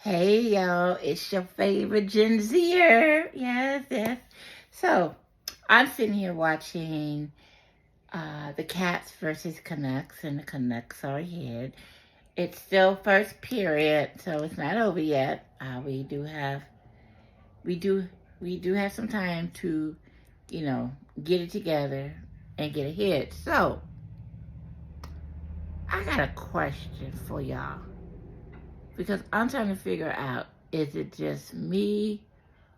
Hey y'all, it's your favorite Gen Zer. Yes, yes. So I'm sitting here watching the Cats versus Canucks, and the Canucks are ahead. It's still first period, so it's not over yet. We do we do have some time to, you know, get it together and get ahead. So I got a question for y'all because I'm trying to figure out, is it just me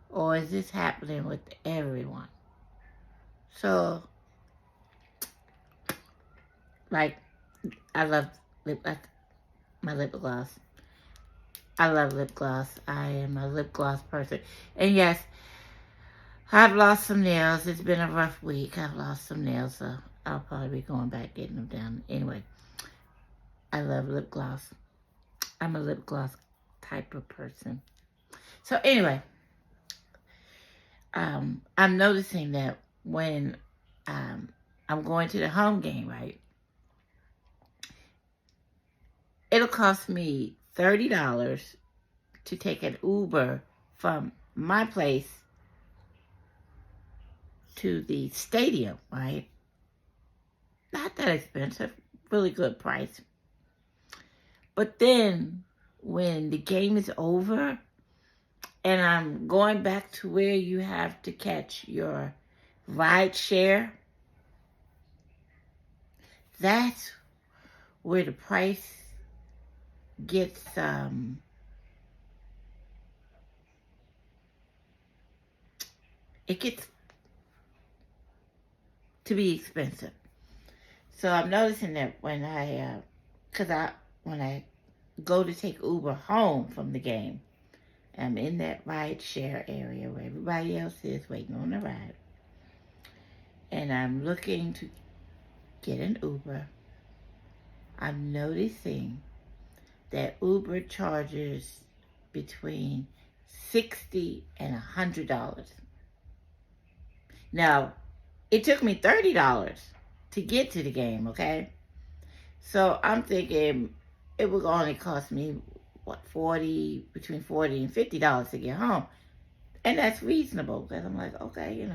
or is this happening with everyone? So, like, I love my lip gloss. I love lip gloss. I am a lip gloss person. And yes, I've lost some nails. It's been a rough week. I've lost some nails, so I'll probably be going back getting them done. Anyway, I love lip gloss. I'm a lip gloss type of person. So anyway, I'm noticing that when I'm going to the home game, right? It'll cost me $30 to take an Uber from my place to the stadium, right? Not that expensive, really good price. But then when the game is over and I'm going back to where you have to catch your ride share, that's where the price gets it gets to be expensive. So I'm noticing that when when I go to take Uber home from the game, I'm in that ride share area where everybody else is waiting on the ride, and I'm looking to get an Uber. I'm noticing that Uber charges between $60 and $100. Now, it took me $30 to get to the game, okay? So I'm thinking it would only cost me, between $40 and $50 to get home. And that's reasonable because I'm like, okay,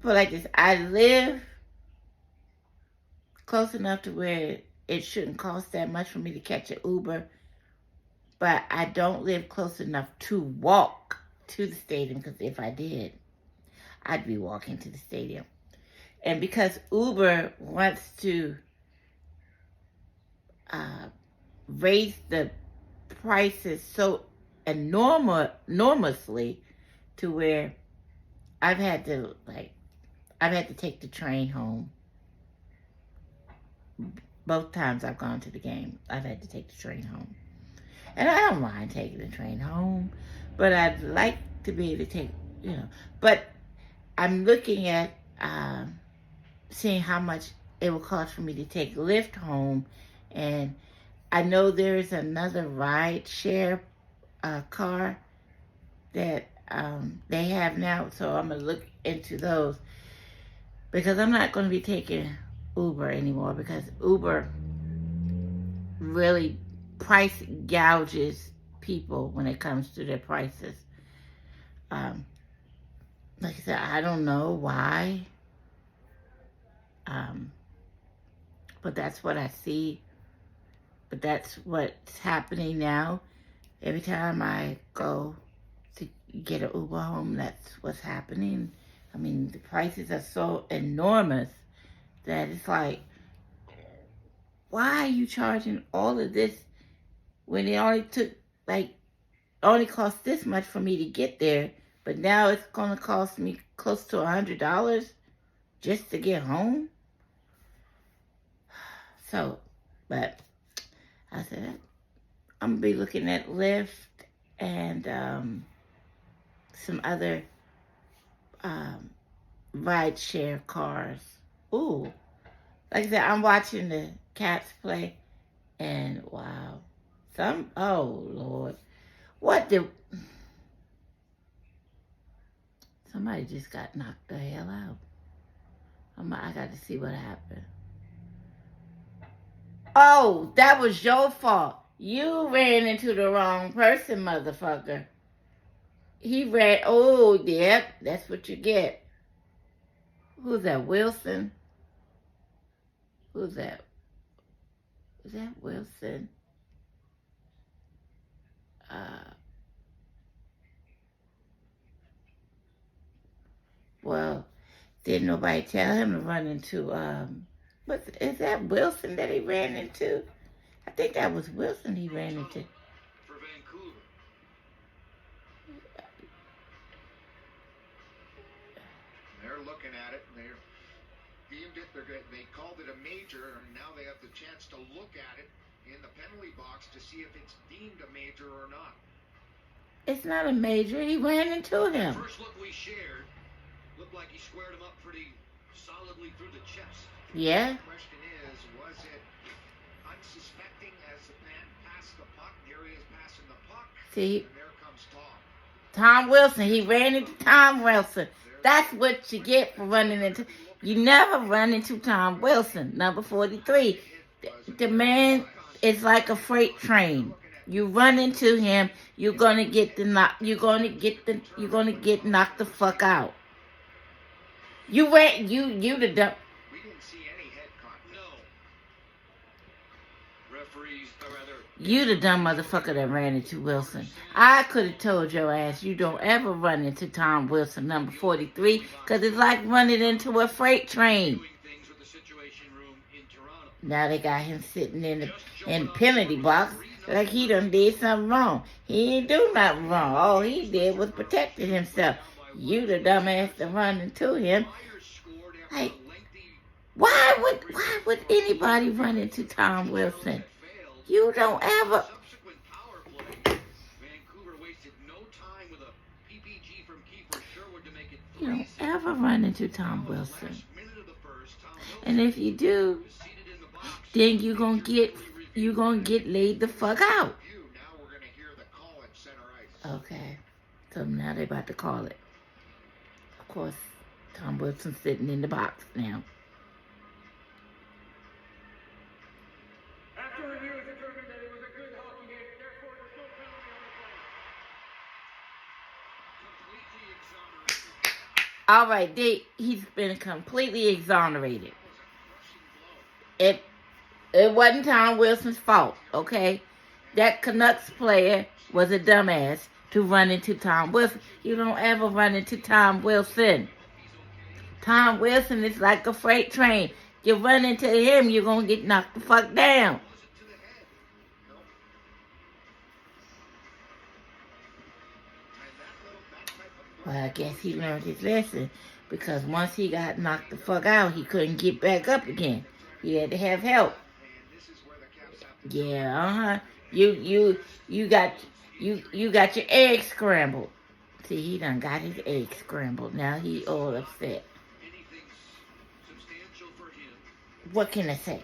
But like this, I live close enough to where it shouldn't cost that much for me to catch an Uber, but I don't live close enough to walk to the stadium because if I did, I'd be walking to the stadium. And because Uber wants to raise the prices so enormously to where I've had to take the train home. Both times I've gone to the game, I've had to take the train home. And I don't mind taking the train home, but I'd like to be able to but I'm looking at seeing how much it will cost for me to take Lyft home. And I know there's another ride share car that they have now, so I'm going to look into those because I'm not going to be taking Uber anymore because Uber really price gouges people when it comes to their prices. Like I said, I don't know why, but that's what I see. But that's what's happening now. Every time I go to get an Uber home, that's what's happening. I mean, the prices are so enormous that it's like, why are you charging all of this when it only cost this much for me to get there, but now it's gonna cost me close to $100 just to get home? So, but I said, I'm gonna be looking at Lyft and some other ride share cars. Ooh, like I said, I'm watching the Cats play, and wow, oh Lord, what did somebody just got knocked the hell out? I got to see what happened. Oh, that was your fault. You ran into the wrong person, motherfucker. He ran. Oh, yep, that's what you get. Who's that, Wilson? Who's that? Is that Wilson? Well, didn't nobody tell him to run into, is that Wilson that he ran into? I think that was Wilson he ran into. For Vancouver. They're looking at it, and they're deemed it, they called it a major, and now they have the chance to look at it in the penalty box to see if it's deemed a major or not. It's not a major. He ran into him. The first look we shared looked like he squared him up pretty solidly through the chest. Yeah. The question is, was it unsuspecting as the man passed the puck? Here he is passing the puck. See, And there comes Tom. Tom Wilson. He ran into Tom Wilson. That's what you get for running into. You never run into Tom Wilson, number 43. The man is like a freight train. You run into him, you're gonna get knocked the fuck out. You the dumb. We didn't see any head contact. No. Referees, or rather, You the dumb motherfucker that ran into Wilson. I could have told your ass you don't ever run into Tom Wilson, number 43, because it's like running into a freight train. doing things with the Situation Room in Toronto. Now they got him sitting in the penalty box like he done did something wrong. He ain't do nothing wrong. All he did was protected himself. You the dumbass that run into him. Flyers scored after Like, a lengthy why would anybody run into Tom Wilson? failed. You don't ever. Subsequent power play. Vancouver wasted no time with a PPG from Kiefer Sherwood to make it You 3-0. don't ever run into Tom The Wilson. last minute of the first, Tom Wilson And if you do, was seated in the box. then you gonna get laid the fuck out. Now we're going to hear the call at center ice. Okay. So now they about to call it. Of course, Tom Wilson's sitting in the box now. After review, it's determined that it was a good hockey game, therefore there's no penalty on the play. Completely exonerated. All right, he's been completely exonerated. It wasn't Tom Wilson's fault, okay? That Canucks player was a dumbass to run into Tom Wilson. You don't ever run into Tom Wilson. Tom Wilson is like a freight train. You run into him, you're going to get knocked the fuck down. Well, I guess he learned his lesson, because once he got knocked the fuck out, he couldn't get back up again. He had to have help. Yeah, You got your eggs scrambled. See, he done got his eggs scrambled. Now he all upset. Anything substantial for him. What can I say?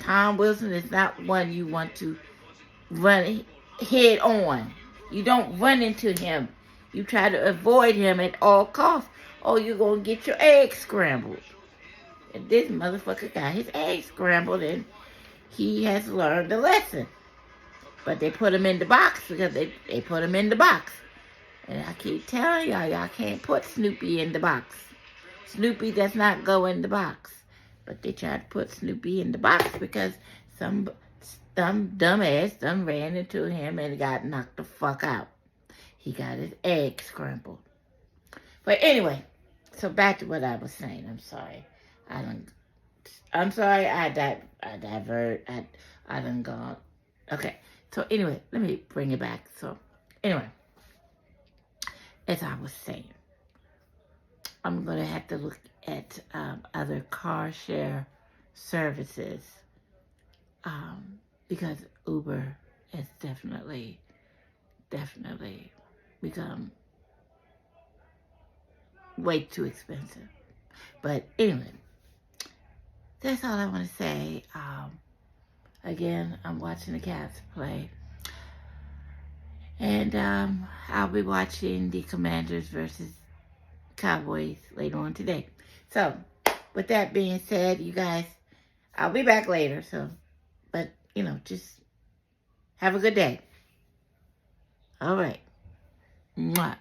Tom Wilson is not one you want to run head on. You don't run into him. You try to avoid him at all costs, or you're going to get your eggs scrambled. And this motherfucker got his eggs scrambled, and he has learned the lesson. But they put him in the box because they put him in the box. And I keep telling y'all can't put Snoopy in the box. Snoopy does not go in the box. But they tried to put Snoopy in the box because some dumbass done ran into him and got knocked the fuck out. He got his egg scrambled. But anyway, so back to what I was saying. I'm sorry. I done gone. Okay. So anyway, let me bring it back. So anyway, as I was saying, I'm going to have to look at other car share services because Uber has definitely become way too expensive. But anyway, that's all I want to say. Again, I'm watching the Cavs play. And I'll be watching the Commanders versus Cowboys later on today. So, with that being said, you guys, I'll be back later. So, but, just Have a good day. All right. Mwah.